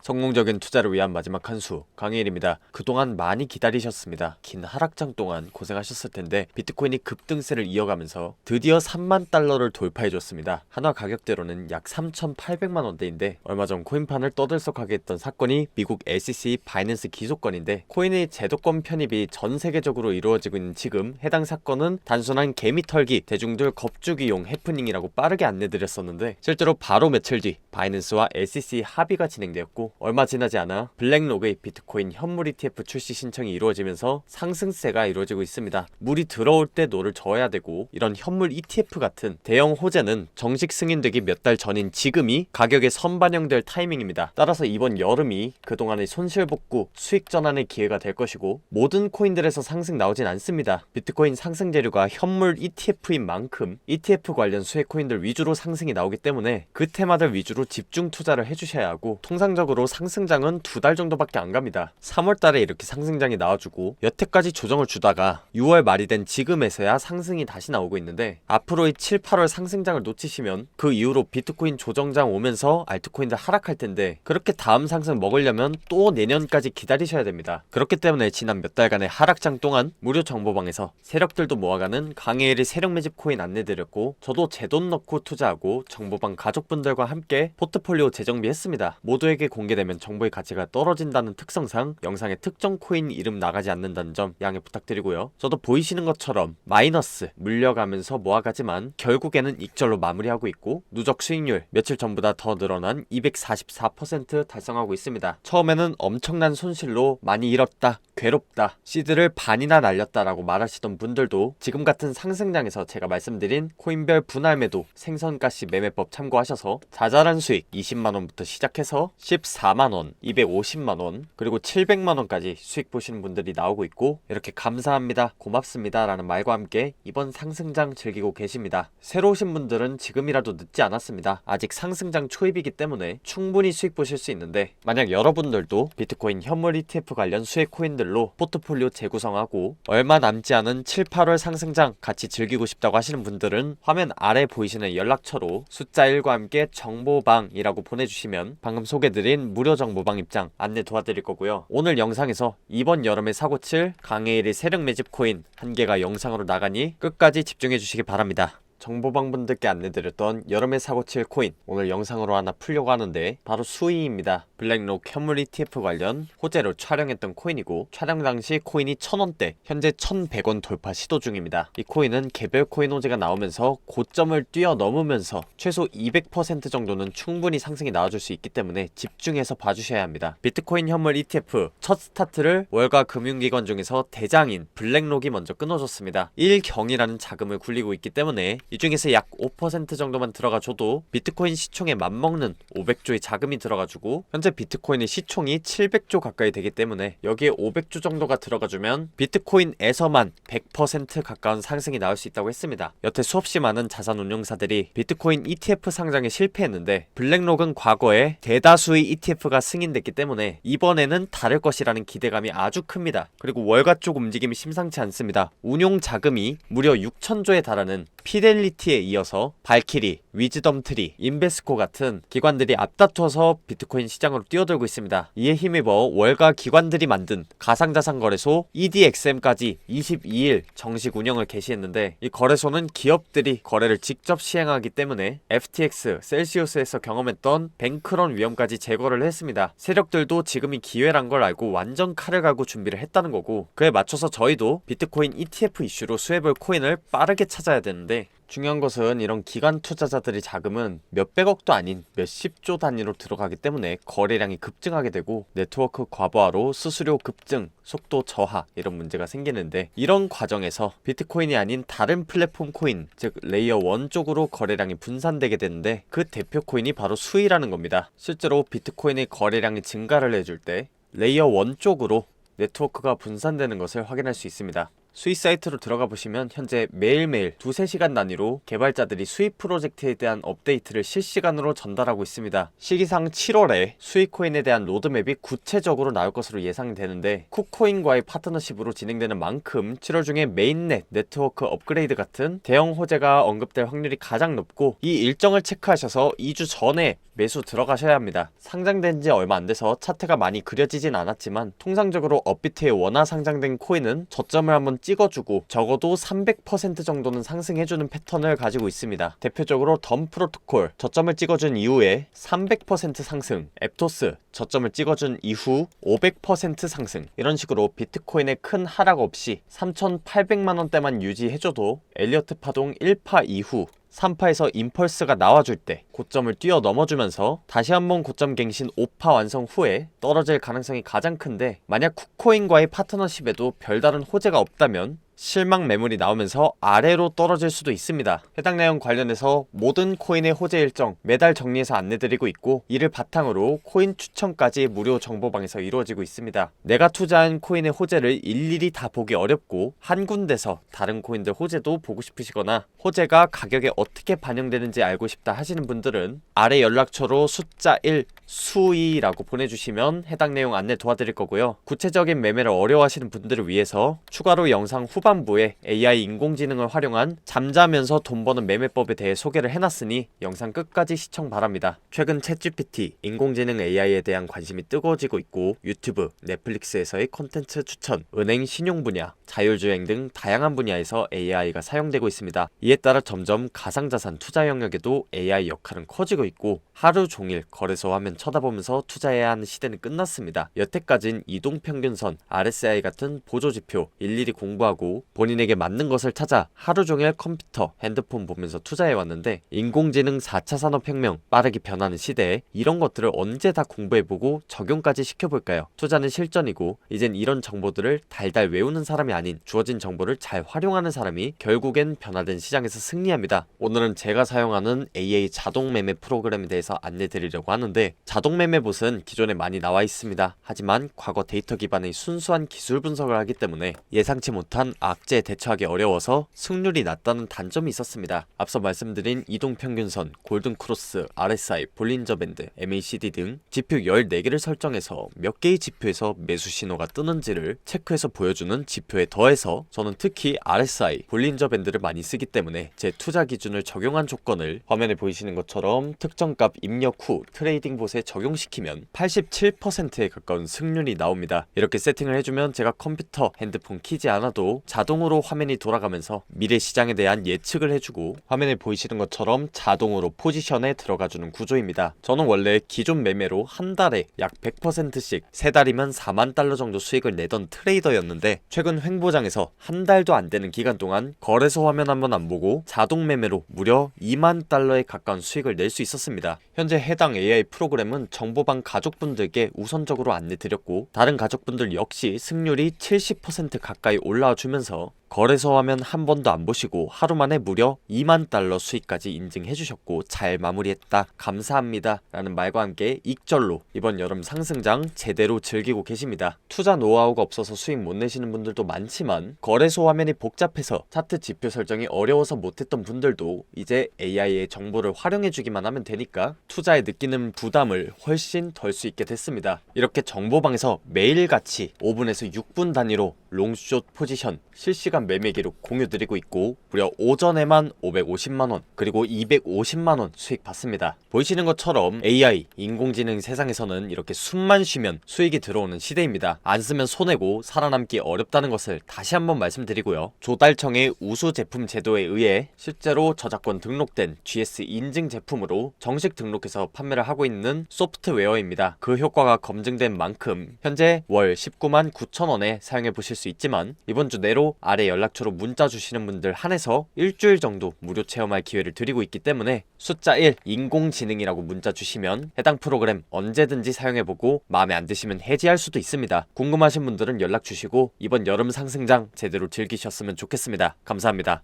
성공적인 투자를 위한 마지막 한 수, 강혜일입니다. 그동안 많이 기다리셨습니다. 긴 하락장 동안 고생하셨을 텐데 비트코인이 급등세를 이어가면서 드디어 3만 달러를 돌파해줬습니다. 한화 가격대로는 약 3,800만 원대인데 얼마 전 코인판을 떠들썩하게 했던 사건이 미국 SEC 바이낸스 기소건인데, 코인의 제도권 편입이 전 세계적으로 이루어지고 있는 지금 해당 사건은 단순한 개미 털기, 대중들 겁주기용 해프닝이라고 빠르게 안내드렸었는데, 실제로 바로 며칠 뒤 바이낸스와 SEC 합의가 진행되었고, 얼마 지나지 않아 블랙록의 비트코인 현물 ETF 출시 신청이 이루어지면서 상승세가 이루어지고 있습니다. 물이 들어올 때 노를 저어야 되고, 이런 현물 ETF 같은 대형 호재는 정식 승인되기 몇 달 전인 지금이 가격에 선반영될 타이밍입니다. 따라서 이번 여름이 그동안의 손실 복구, 수익 전환의 기회가 될 것이고, 모든 코인들에서 상승 나오진 않습니다. 비트코인 상승 재료가 현물 ETF인 만큼 ETF 관련 수혜 코인들 위주로 상승이 나오기 때문에 그 테마들 위주로 집중 투자를 해주셔야 하고, 통상적으로 상승장은 2달 정도밖에 안 갑니다. 3월달에 이렇게 상승장이 나와주고 여태까지 조정을 주다가 6월 말이 된 지금에서야 상승이 다시 나오고 있는데, 앞으로의 7, 8월 상승장을 놓치시면 그 이후로 비트코인 조정장 오면서 알트코인들 하락할 텐데, 그렇게 다음 상승 먹으려면 또 내년까지 기다리셔야 됩니다. 그렇기 때문에 지난 몇 달간의 하락장 동안 무료 정보방에서 세력들도 모아가는 강혜일의 세력 매집 코인 안내드렸고, 저도 제 돈 넣고 투자하고 정보방 가족분들과 함께 포트폴리오 재정비했습니다. 모두에게 공개되면 정보의 가치가 떨어진다는 특성상 영상에 특정 코인 이름 나가지 않는다는 점 양해 부탁드리고요. 저도 보이시는 것처럼 마이너스 물려가면서 모아가지만 결국에는 익절로 마무리하고 있고, 누적 수익률 며칠 전보다 더 늘어난 244% 달성하고 있습니다. 처음에는 엄청난 손실로 많이 잃었다, 괴롭다, 시드를 반이나 날렸다라고 말하시던 분들도 지금 같은 상승장에서 제가 말씀드린 코인별 분할 매도, 생선가시 매매법 참고하셔서 자잘한 수익 20만원부터 시작해서 14만원, 250만원, 그리고 700만원까지 수익 보시는 분들이 나오고 있고, 이렇게 감사합니다, 고맙습니다 라는 말과 함께 이번 상승장 즐기고 계십니다. 새로 오신 분들은 지금이라도 늦지 않았습니다. 아직 상승장 초입이기 때문에 충분히 수익 보실 수 있는데, 만약 여러분들도 비트코인 현물 ETF 관련 수혜 코인들로 포트폴리오 재구성하고 얼마 남지 않은 7, 8월 상승장 같이 즐기고 싶다고 하시는 분들은 화면 아래 보이시는 연락처로 숫자 1과 함께 정보방이라고 보내주시면 방금 소개드린 무료 정보방 입장 안내 도와드릴 거고요. 오늘 영상에서 이번 여름에 사고칠 강혜일의 세력 매집 코인 한 개가 영상으로 나가니 끝까지 집중해 주시기 바랍니다. 정보방 분들께 안내드렸던 여름에 사고칠 코인, 오늘 영상으로 하나 풀려고 하는데 바로 수이입니다. 블랙록 현물 ETF 관련 호재로 촬영했던 코인이고, 촬영 당시 코인이 1000원대, 현재 1100원 돌파 시도 중입니다. 이 코인은 개별 코인 호재가 나오면서 고점을 뛰어넘으면서 최소 200% 정도는 충분히 상승이 나와줄 수 있기 때문에 집중해서 봐주셔야 합니다. 비트코인 현물 ETF 첫 스타트를 월가 금융기관 중에서 대장인 블랙록이 먼저 끊어줬습니다. 1경이라는 자금을 굴리고 있기 때문에 이 중에서 약 5% 정도만 들어가줘도 비트코인 시총에 맞먹는 500조의 자금이 들어가주고, 현재 비트코인의 시총이 700조 가까이 되기 때문에 여기에 500조 정도가 들어가주면 비트코인에서만 100% 가까운 상승이 나올 수 있다고 했습니다. 여태 수없이 많은 자산운용사들이 비트코인 ETF 상장에 실패했는데, 블랙록은 과거에 대다수의 ETF가 승인됐기 때문에 이번에는 다를 것이라는 기대감이 아주 큽니다. 그리고 월가 쪽 움직임이 심상치 않습니다. 운용 자금이 무려 6천조에 달하는 피델리티에 이어서 발키리, 위즈덤트리, 인베스코 같은 기관들이 앞다퉈서 비트코인 시장으로 뛰어들고 있습니다. 이에 힘입어 월가 기관들이 만든 가상자산 거래소 EDXM까지 22일 정식 운영을 개시했는데, 이 거래소는 기업들이 거래를 직접 시행하기 때문에 FTX, 셀시우스에서 경험했던 뱅크런 위험까지 제거를 했습니다. 세력들도 지금이 기회란 걸 알고 완전 칼을 갈고 준비를 했다는 거고, 그에 맞춰서 저희도 비트코인 ETF 이슈로 수혜볼 코인을 빠르게 찾아야 되는데, 중요한 것은 이런 기관 투자자들의 자금은 몇백억도 아닌 몇십조 단위로 들어가기 때문에 거래량이 급증하게 되고, 네트워크 과부하로 수수료 급증, 속도 저하 이런 문제가 생기는데, 이런 과정에서 비트코인이 아닌 다른 플랫폼 코인, 즉 레이어 1 쪽으로 거래량이 분산되게 되는데, 그 대표 코인이 바로 수이라는 겁니다. 실제로 비트코인의 거래량이 증가를 해줄 때 레이어 1 쪽으로 네트워크가 분산되는 것을 확인할 수 있습니다. 수익 사이트로 들어가 보시면 현재 매일매일 2-3시간 단위로 개발자들이 수익 프로젝트에 대한 업데이트를 실시간으로 전달하고 있습니다. 시기상 7월에 수익 코인에 대한 로드맵이 구체적으로 나올 것으로 예상이 되는데, 쿠코인과의 파트너십으로 진행되는 만큼 7월 중에 메인넷, 네트워크 업그레이드 같은 대형 호재가 언급될 확률이 가장 높고, 이 일정을 체크하셔서 2주 전에 매수 들어가셔야 합니다. 상장된 지 얼마 안 돼서 차트가 많이 그려지진 않았지만 통상적으로 업비트에 원화 상장된 코인은 저점을 한번 찍어주고 적어도 300% 정도는 상승해주는 패턴을 가지고 있습니다. 대표적으로 덤 프로토콜 저점을 찍어준 이후에 300% 상승, 앱토스 저점을 찍어준 이후 500% 상승, 이런 식으로 비트코인의 큰 하락 없이 3,800만원대만 유지해줘도 엘리어트 파동 1파 이후 3파에서 임펄스가 나와줄 때 고점을 뛰어넘어주면서 다시 한번 고점 갱신 5파 완성 후에 떨어질 가능성이 가장 큰데, 만약 쿠코인과의 파트너십에도 별다른 호재가 없다면 실망 매물이 나오면서 아래로 떨어질 수도 있습니다. 해당 내용 관련해서 모든 코인의 호재 일정 매달 정리해서 안내드리고 있고, 이를 바탕으로 코인 추천까지 무료 정보방에서 이루어지고 있습니다. 내가 투자한 코인의 호재를 일일이 다 보기 어렵고 한 군데서 다른 코인들 호재도 보고 싶으시거나 호재가 가격에 어떻게 반영되는지 알고 싶다 하시는 분들은 아래 연락처로 숫자 1 수이라고 보내주시면 해당 내용 안내 도와드릴 거고요. 구체적인 매매를 어려워하시는 분들을 위해서 추가로 영상 후반부에 AI 인공지능을 활용한 잠자면서 돈 버는 매매법에 대해 소개를 해놨으니 영상 끝까지 시청 바랍니다. 최근 챗GPT, 인공지능 AI에 대한 관심이 뜨거워지고 있고 유튜브, 넷플릭스에서의 콘텐츠 추천, 은행, 신용 분야, 자율주행 등 다양한 분야에서 AI가 사용되고 있습니다. 이에 따라 점점 가상자산 투자 영역에도 AI 역할은 커지고 있고 하루 종일 거래소 화면 쳐다보면서 투자해야 하는 시대는 끝났습니다. 여태까진 이동평균선, RSI 같은 보조지표 일일이 공부하고 본인에게 맞는 것을 찾아 하루 종일 컴퓨터, 핸드폰 보면서 투자해왔는데 인공지능 4차 산업혁명, 빠르게 변하는 시대에 이런 것들을 언제 다 공부해보고 적용까지 시켜볼까요? 투자는 실전이고 이젠 이런 정보들을 달달 외우는 사람이 아닌 주어진 정보를 잘 활용하는 사람이 결국엔 변화된 시장에서 승리합니다. 오늘은 제가 사용하는 AA 자동 매매 프로그램에 대해서 안내드리려고 하는데, 자동 매매봇은 기존에 많이 나와 있습니다. 하지만 과거 데이터 기반의 순수한 기술 분석을 하기 때문에 예상치 못한 악재에 대처하기 어려워서 승률이 낮다는 단점이 있었습니다. 앞서 말씀드린 이동평균선, 골든크로스, RSI, 볼린저 밴드, MACD 등 지표 14개를 설정해서 몇 개의 지표에서 매수 신호가 뜨는지를 체크해서 보여주는 지표에 더해서 저는 특히 RSI, 볼린저 밴드를 많이 쓰기 때문에 제 투자 기준을 적용한 조건을 화면에 보이시는 것처럼 특정 값 입력 후 트레이딩 봇에 적용시키면 87%에 가까운 승률이 나옵니다. 이렇게 세팅을 해주면 제가 컴퓨터, 핸드폰 키지 않아도 자동으로 화면이 돌아가면서 미래 시장에 대한 예측을 해주고 화면에 보이시는 것처럼 자동으로 포지션에 들어가주는 구조입니다. 저는 원래 기존 매매로 한 달에 약 100%씩 3달이면 4만 달러 정도 수익을 내던 트레이더였는데, 최근 횡보장에서 한 달도 안 되는 기간 동안 거래소 화면 한번 안 보고 자동 매매로 무려 2만 달러에 가까운 수익을 낼 수 있었습니다. 현재 해당 AI 프로그램은 정보방 가족분들께 우선적으로 안내드렸고 다른 가족분들 역시 승률이 70% 가까이 올라와 주면서 거래소 화면 한 번도 안 보시고 하루 만에 무려 2만 달러 수익까지 인증해주셨고 잘 마무리했다, 감사합니다 라는 말과 함께 익절로 이번 여름 상승장 제대로 즐기고 계십니다. 투자 노하우가 없어서 수익 못 내시는 분들도 많지만 거래소 화면이 복잡해서 차트 지표 설정이 어려워서 못했던 분들도 이제 AI의 정보를 활용해주기만 하면 되니까 투자에 느끼는 부담을 훨씬 덜 수 있게 됐습니다. 이렇게 정보방에서 매일같이 5분에서 6분 단위로 롱숏 포지션 실시간 매매 기록 공유드리고 있고 무려 오전에만 550만원 그리고 250만원 수익 받습니다. 보이시는 것처럼 AI, 인공지능 세상에서는 이렇게 숨만 쉬면 수익이 들어오는 시대입니다. 안 쓰면 손해고 살아남기 어렵다는 것을 다시 한번 말씀드리고요. 조달청의 우수 제품 제도에 의해 실제로 저작권 등록된 GS 인증 제품으로 정식 등록해서 판매를 하고 있는 소프트웨어입니다. 그 효과가 검증된 만큼 현재 월 19만 9천원에 사용해보실 수 있지만 이번 주 내로 아래 연락처로 문자 주시는 분들 한해서 일주일 정도 무료 체험할 기회를 드리고 있기 때문에 숫자 1 인공지능이라고 문자 주시면 해당 프로그램 언제든지 사용해보고 마음에 안 드시면 해지할 수도 있습니다. 궁금하신 분들은 연락 주시고 이번 여름 상승장 제대로 즐기셨으면 좋겠습니다. 감사합니다.